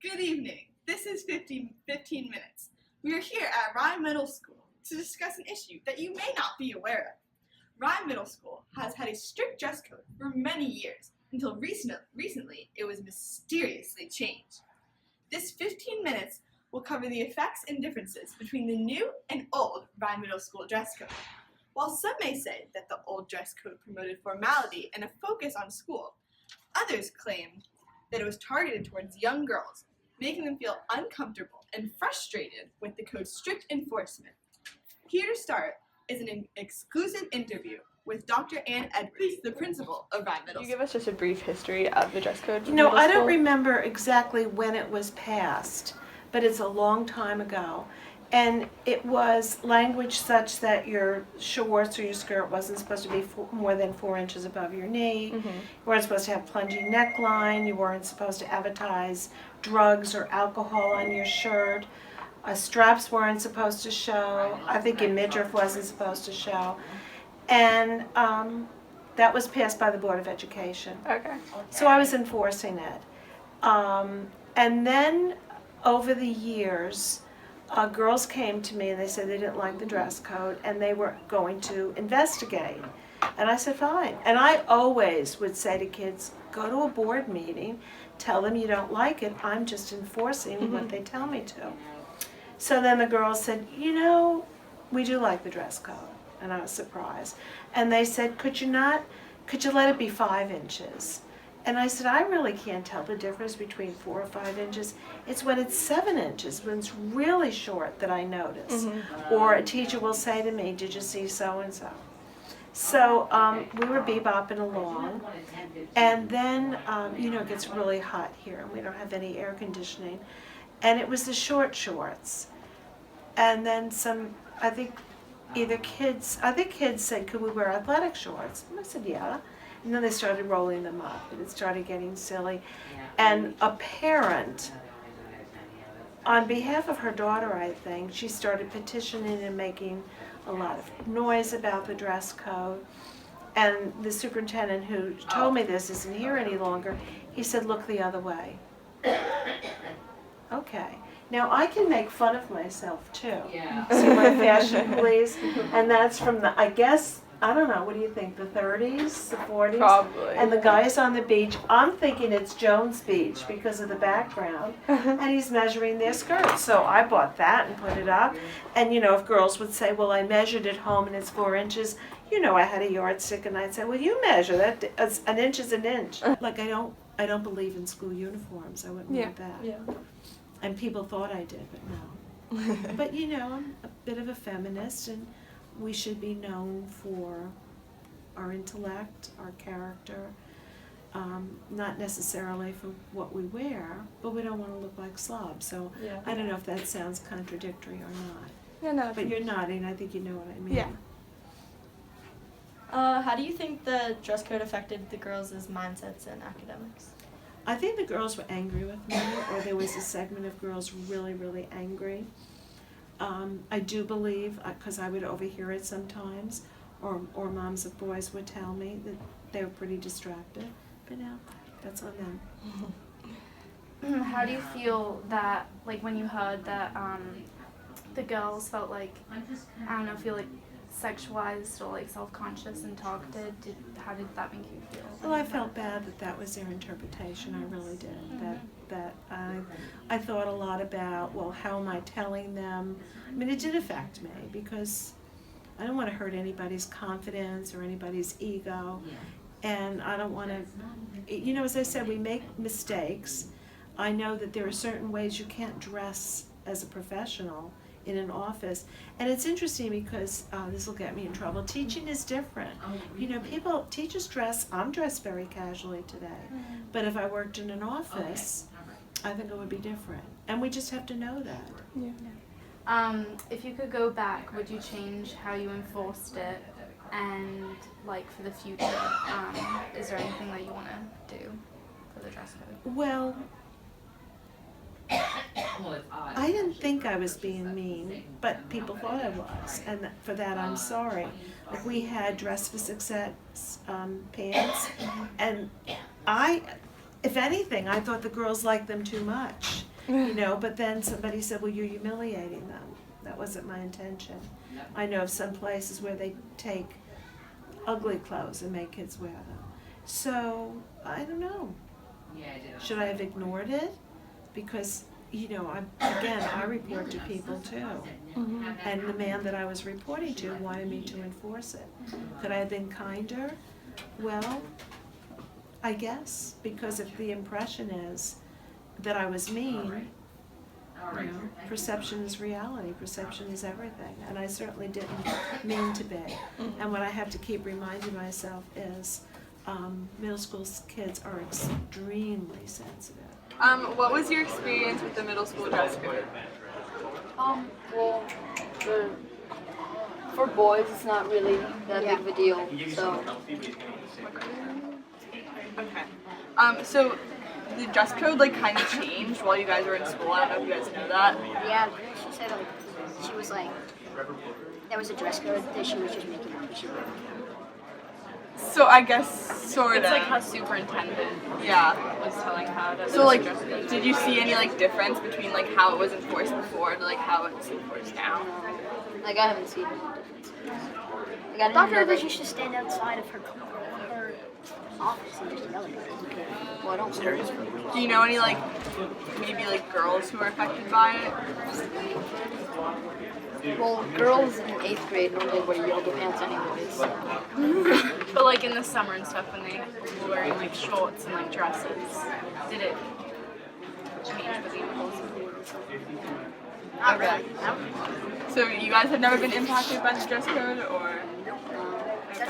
Good evening. This is 15 Minutes. We are here at Rye Middle School to discuss an issue that you may not be aware of. Rye Middle School has had a strict dress code for many years until recently it was mysteriously changed. This 15 minutes will cover the effects and differences between the new and old Rye Middle School dress code. While some may say that the old dress code promoted formality and a focus on school, others claim that it was targeted towards young girls, making them feel uncomfortable and frustrated with the code's strict enforcement. Here to start is an exclusive interview with Dr. Ann Edwards, the principal of Rye Middle School. Can you give us just a brief history of the dress code? You know, I don't remember exactly when it was passed, but it's a long time ago. And it was language such that your shorts or your skirt wasn't supposed to be more than 4 inches above your knee. Mm-hmm. You weren't supposed to have plunging neckline. You weren't supposed to advertise drugs or alcohol on your shirt. Straps weren't supposed to show. I think your midriff wasn't supposed to show. And that was passed by the Board of Education. Okay. So I was enforcing it. And then over the years, girls came to me and they said they didn't like the dress code and they were going to investigate. And I said, fine. And I always would say to kids, go to a board meeting, tell them you don't like it, I'm just enforcing what they tell me to. So then the girls said, you know, we do like the dress code. And I was surprised. And they said, could you let it be 5 inches? And I said, I really can't tell the difference between 4 or 5 inches. It's when it's 7 inches, when it's really short, that I notice. Mm-hmm. Or a teacher will say to me, did you see so-and-so? So we were bebopping along. And then, it gets really hot here, and we don't have any air conditioning. And it was the short shorts. And then I think kids said, could we wear athletic shorts? And I said, yeah. And then they started rolling them up, and it started getting silly. And a parent, on behalf of her daughter, I think, she started petitioning and making a lot of noise about the dress code. And the superintendent who told me this isn't here any longer, he said, look the other way. Okay. Now, I can make fun of myself, too. Yeah. See my fashion police? And that's from I don't know, what do you think, the 30s, the 40s? Probably. And the guy's on the beach. I'm thinking it's Jones Beach because of the background. And he's measuring their skirts. So I bought that and put it up. And, if girls would say, well, I measured at home and it's 4 inches, I had a yardstick and I'd say, well, you measure that. An inch is an inch. Like, I don't believe in school uniforms. I wouldn't want that. Yeah. And people thought I did, but no. But I'm a bit of a feminist, and we should be known for our intellect, our character, not necessarily for what we wear, but we don't want to look like slobs. So Yeah. I don't know if that sounds contradictory or not. Yeah, no. But you're nodding, I think you know what I mean. Yeah. How do you think the dress code affected the girls' mindsets and academics? I think the girls were angry with me, or there was a segment of girls really, really angry. I do believe, because I would overhear it sometimes, or moms of boys would tell me that they were pretty distracted. But now, that's on them. How do you feel that, like, when you heard that the girls felt like, feel like sexualized or like self-conscious and targeted? How did that make you feel? Well, I felt bad that was their interpretation. I really did. That I thought a lot about, well, how am I telling them? I mean, it did affect me because I don't want to hurt anybody's confidence or anybody's ego, and I don't want to. As I said, we make mistakes. I know that there are certain ways you can't dress as a professional in an office. And it's interesting because this will get me in trouble. Teaching is different. Teachers dress, I'm dressed very casually today. But if I worked in an office, I think it would be different. And we just have to know that. Yeah. If you could go back, would you change how you enforced it? And like for the future, is there anything that you want to do for the dress code? Well, I didn't think I was being mean, but people thought I was, and for that I'm sorry. Like, we had Dress for Success pants, and if anything, I thought the girls liked them too much. you know, but then somebody said, well, you're humiliating them. That wasn't my intention. I know of some places where they take ugly clothes and make kids wear them. So, I don't know. Should I have ignored it? Because, you know, I report to people too. And the man that I was reporting to wanted me to enforce it. Could I have been kinder? Well, I guess, because if the impression is that I was mean, you know, perception is reality, perception is everything, and I certainly didn't mean to be. And what I have to keep reminding myself is middle school kids are extremely sensitive. What was your experience with the middle school dress code? Well, for boys, it's not really that big of a deal. So, Okay. So the dress code like kind of changed while you guys were in school. I don't know if you guys know that. Yeah, she said she was like, there was a dress code that she was just making up. She wrote. So I guess sort of. It's like how superintendent Yeah. was telling her that So there was like, a dress code. did you see any like difference between like how it was enforced before to like how it's enforced now? like, I haven't seen any difference. Like, I didn't Dr. know Rivers that. used to stand outside of her office and just yell at her. Well, I don't know. Do you know any like maybe like girls who are affected by it? Well, girls in 8th grade normally wear yoga pants anyways. But like in the summer and stuff when they were wearing like shorts and like dresses, did it change with you? Not really. So you guys have never been impacted by the dress code, or? That's as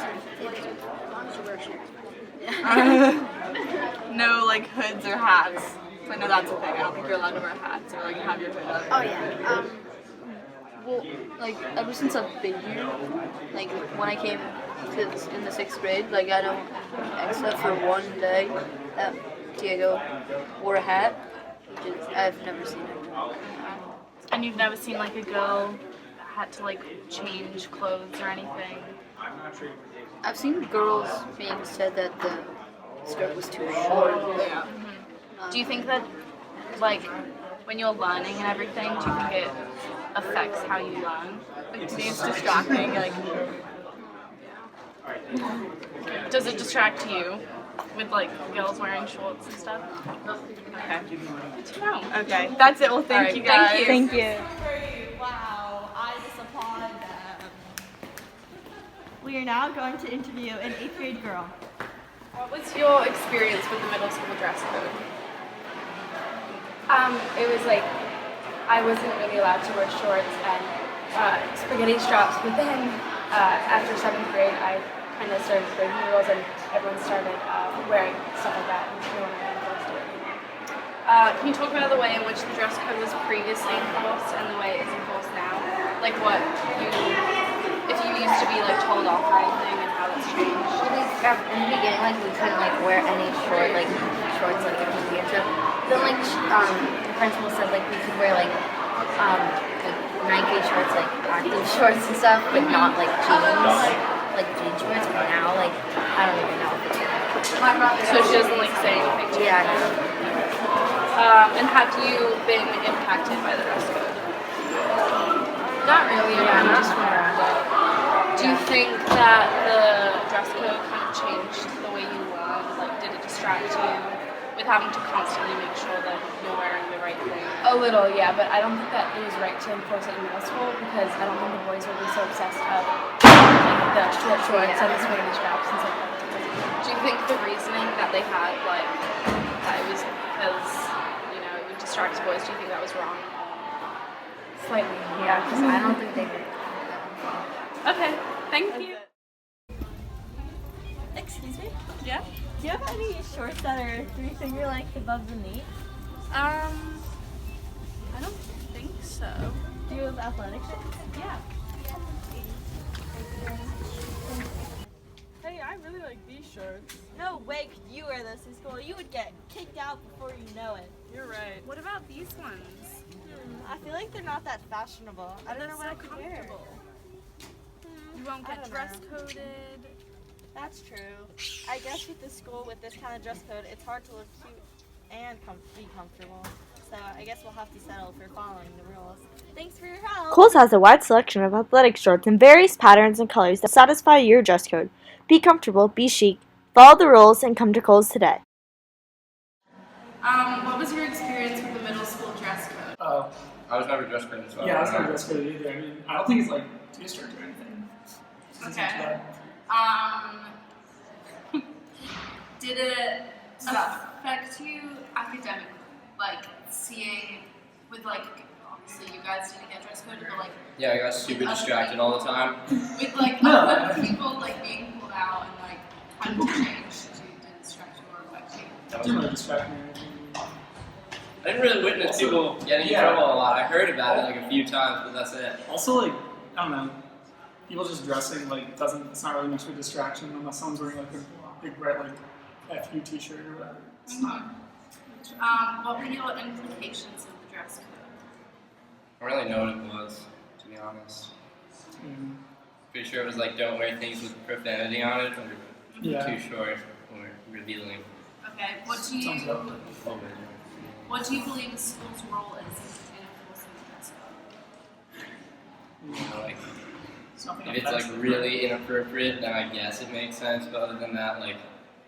long as you wear shorts. No like hoods or hats. So I know that's a thing. I don't think you're allowed to wear hats or like have your hood up. Oh yeah. Well, like, ever since I've been here, like, when I came to in the 6th grade, like, I don't, except for one day that Diego wore a hat, which is, I've never seen it. And you've never seen like a girl had to like change clothes or anything? I've seen girls being said that the skirt was too short. Yeah. Do you think that like when you're learning and everything, do you think it affects how you learn? Like to me it's distracting. Like Does it distract you with like girls wearing shorts and stuff? okay. Good to know. Okay. That's it. Well, thank Alright, you guys. thank you. you. Wow, I just applaud them. We are now going to interview an 8th grade girl. What was your experience with the middle school dress code? It was like I wasn't really allowed to wear shorts and spaghetti straps, but then after 7th grade, I kind of started breaking the rules and everyone started wearing stuff like that, and no one really enforced it anymore. Can you talk about the way in which the dress code was previously enforced and the way it is enforced now? Like what you, if you used to be like told off or anything and how that's changed? In the beginning, like we couldn't like wear any shorts like a PE and stuff. Then the principal said like we could wear like 9K shorts, like active shorts and stuff, but not like jean shorts. But now like I don't even know if it's So she doesn't like say anything to you? yeah. No. And have you been impacted by the dress code? Not really. Yeah, I just went around it. Do you think that the dress code kind of changed the way you learn? Like, did it distract you with having to constantly make sure that you're wearing the right thing? A little, yeah, but I don't think that it was right to enforce it in middle school because I don't think the boys would be so obsessed of like the short shorts and the spaghetti straps and stuff like that. Do you think the reasoning that they had, like, that it was because, you know, it would distract boys, do you think that was wrong? Slightly, Yeah, because I don't think they could. Okay, thank you. Excuse me? Yeah? Do you have any shorts that are 3-finger length above the knee? I don't think so. Do you have athletic shorts? Yeah. Hey, I really like these shorts. No way could you wear this in school. You would get kicked out before you know it. You're right. What about these ones? I feel like they're not that fashionable. I don't know what I could wear. You won't I get don't dress know. coded. That's true. I guess with the school with this kind of dress code, it's hard to look cute and be comfortable. So I guess we'll have to settle for following the rules. Thanks for your help. Kohl's has a wide selection of athletic shorts in various patterns and colors that satisfy your dress code. Be comfortable, be chic, follow the rules, and come to Kohl's today. What was your experience with the middle school dress code? I was never dress code, so Yeah, I was never dress code either. I mean, I don't think it's like too strict or anything. Okay. Did it affect you academically? Like seeing with like obviously you guys didn't get dress code, but like yeah, I got super distracted all the time. with like other people like being pulled out and like kind of change to distract you or affect you. It didn't really distract me or anything. I didn't really witness people getting in trouble a lot. I heard about it like a few times, but that's it. Also, like, I don't know, people just dressing like it's not really much of a distraction unless someone's wearing like a big bright like FU t-shirt or whatever. It's not. What were your implications of the dress code? I don't really know what it was, to be honest. Pretty sure it was like don't wear things with profanity on it, or too short, or revealing. Okay, what do you believe the school's role is in enforcing the dress code? You know, like, if it's like really inappropriate, then I guess it makes sense. But other than that, like,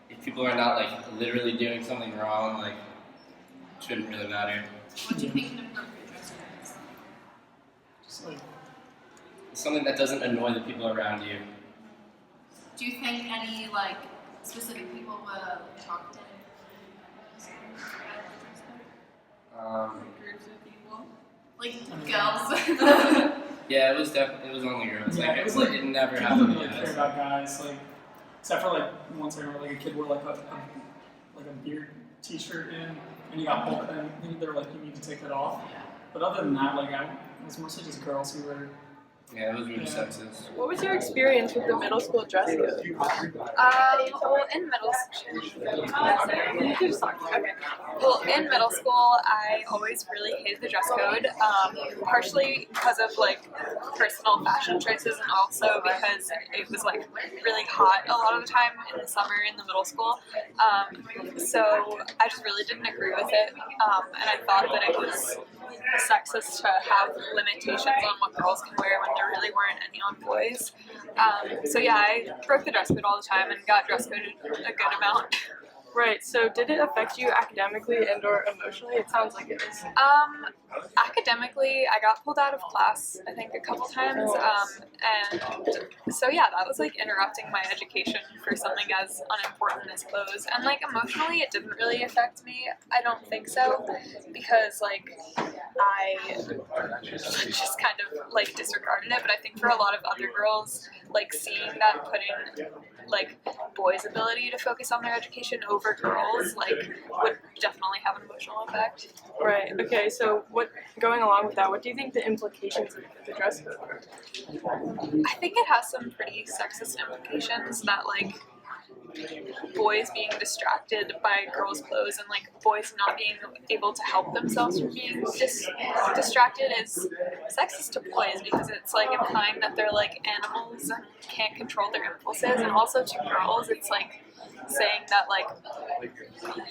if people are not like literally doing something wrong, like, it shouldn't really matter. What do you think an appropriate dress code is? Just like It's something that doesn't annoy the people around you. Do you think any like specific people were talked in? Groups of people, like girls. Yeah, it was only girls. yeah, Like, it was like it never people happened didn't to really care guys. about guys, like except for like once I remember like a kid wore like a beard t-shirt in, and he got pulled, and they were like, you need to take that off. But other than that, like it was mostly just girls who were. Yeah, it was really sexist. What was your experience with the middle school dress code? Well, in middle school, I always really hated the dress code, partially because of like personal fashion choices, and also because it was like really hot a lot of the time in the summer in the middle school. So I just really didn't agree with it, and I thought that it was sexist to have limitations on what girls can wear when there really weren't any on boys. So yeah, I broke the dress code all the time and got dress coded a good amount. Right. So did it affect you academically and or emotionally? It sounds like it is. Academically, I got pulled out of class, I think, a couple times, and so yeah, that was like interrupting my education for something as unimportant as clothes. And like emotionally, it didn't really affect me. I don't think so, because like I just kind of like disregarded it. But I think for a lot of other girls, like seeing that putting like boys' ability to focus on their education over girls like would definitely have an emotional effect. Right. Okay. So going along with that, what do you think the implications of the dress code are? I think it has some pretty sexist implications that like boys being distracted by girls' clothes and like boys not being able to help themselves from being distracted is sexist to boys, because it's like implying that they're like animals and can't control their impulses, and also to girls it's like saying that like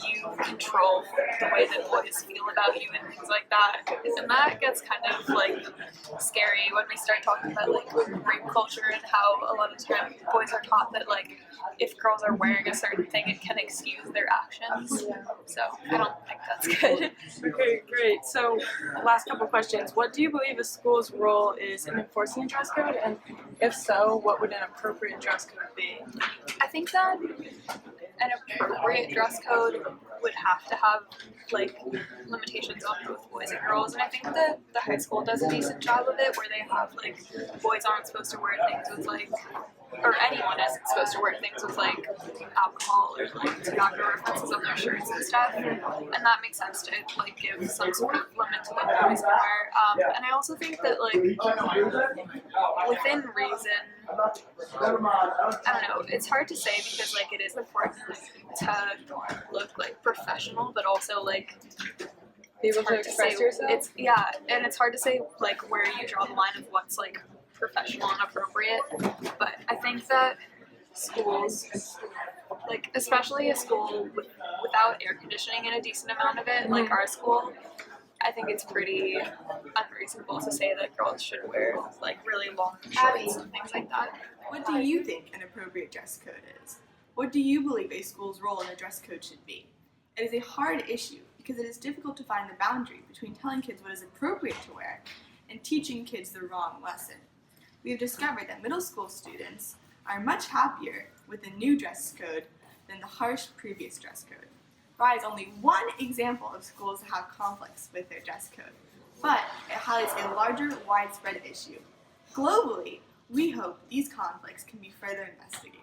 you control the way that boys feel about you and things like that, and that gets kind of like scary when we start talking about like rape culture and how a lot of times boys are taught that like if girls are wearing a certain thing it can excuse their actions. So I don't think that's good. Okay, great. So last couple questions. What do you believe a school's role is in enforcing a dress code, and if so, what would an appropriate dress code be? I think that an appropriate dress code would have to have like limitations on both boys and girls, and I think that the high school does a decent job of it, where they have like boys aren't supposed to wear things with like, or anyone isn't supposed to wear things with like alcohol or like tobacco references on their shirts and stuff, and that makes sense to like give some sort of limit to what boys can wear. And I also think that like within reason, I don't know, it's hard to say because like it is important to look like professional, but also like Be able to express yourself? It's and it's hard to say like where you draw the line of what's like professional and appropriate. But I think that schools like especially a school without air conditioning and a decent amount of it, like our school, I think it's pretty unreasonable to say that girls should wear like really long shorts and things like that. What do you think an appropriate dress code is? What do you believe a school's role in a dress code should be? It is a hard issue because it is difficult to find the boundary between telling kids what is appropriate to wear and teaching kids the wrong lesson. We have discovered that middle school students are much happier with the new dress code than the harsh previous dress code. RI is only one example of schools that have conflicts with their dress code, but it highlights a larger, widespread issue. Globally, we hope these conflicts can be further investigated.